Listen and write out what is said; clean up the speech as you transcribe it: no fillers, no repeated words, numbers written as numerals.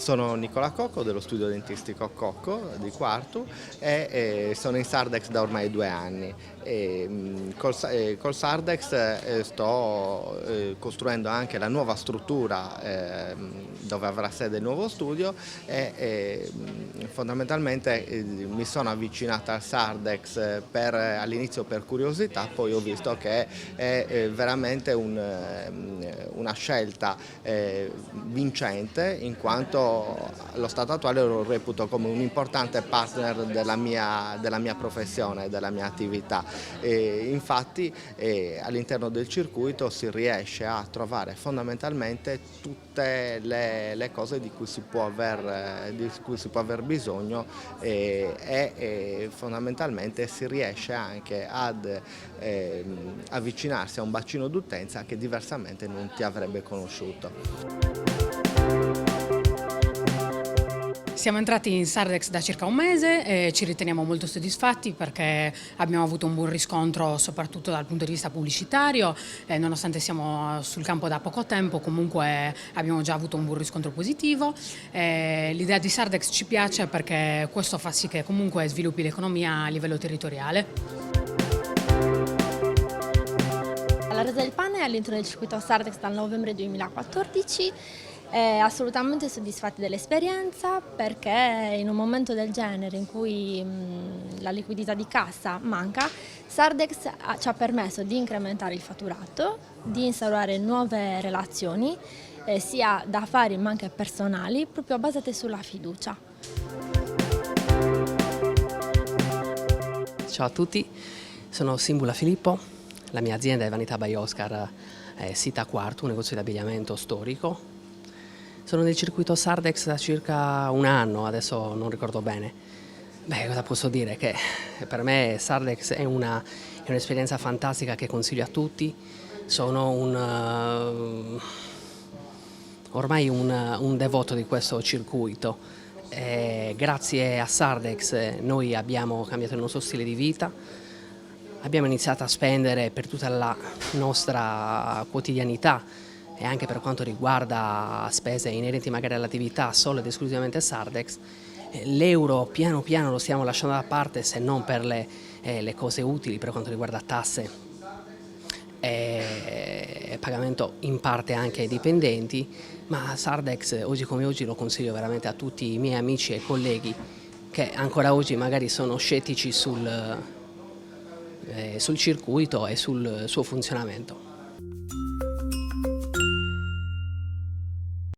Sono Nicola Cocco dello studio dentistico Cocco di Quartu e sono in Sardex da ormai 2 anni. Col Sardex sto costruendo anche la nuova struttura dove avrà sede il nuovo studio e fondamentalmente mi sono avvicinata al Sardex all'inizio per curiosità, poi ho visto che è veramente una scelta vincente, in quanto allo stato attuale lo reputo come un importante partner della mia professione, della mia attività. Infatti all'interno del circuito si riesce a trovare fondamentalmente tutte le cose di cui si può aver bisogno e fondamentalmente si riesce anche ad avvicinarsi a un bacino d'utenza che diversamente non ti avrebbe conosciuto. Siamo entrati in Sardex da circa un mese e ci riteniamo molto soddisfatti perché abbiamo avuto un buon riscontro soprattutto dal punto di vista pubblicitario, nonostante siamo sul campo da poco tempo, comunque abbiamo già avuto un buon riscontro positivo. L'idea di Sardex ci piace perché questo fa sì che comunque sviluppi l'economia a livello territoriale. La Rosa del Pane è all'interno del circuito Sardex dal novembre 2014. Assolutamente soddisfatti dell'esperienza perché in un momento del genere in cui la liquidità di cassa manca, Sardex ci ha permesso di incrementare il fatturato, di instaurare nuove relazioni sia da affari ma anche personali, proprio basate sulla fiducia. Ciao a tutti, sono Simbula Filippo, la mia azienda è Vanità by Oscar, sita Quartu, un negozio di abbigliamento storico. Sono nel circuito Sardex da circa un anno, adesso non ricordo bene. Cosa posso dire? Che per me Sardex è un'esperienza fantastica che consiglio a tutti. Sono ormai un devoto di questo circuito. Grazie a Sardex noi abbiamo cambiato il nostro stile di vita. Abbiamo iniziato a spendere per tutta la nostra quotidianità e anche per quanto riguarda spese inerenti magari all'attività solo ed esclusivamente Sardex. L'euro piano piano lo stiamo lasciando da parte, se non per le cose utili per quanto riguarda tasse e pagamento in parte anche ai dipendenti, ma Sardex oggi come oggi lo consiglio veramente a tutti i miei amici e colleghi che ancora oggi magari sono scettici sul circuito e sul suo funzionamento.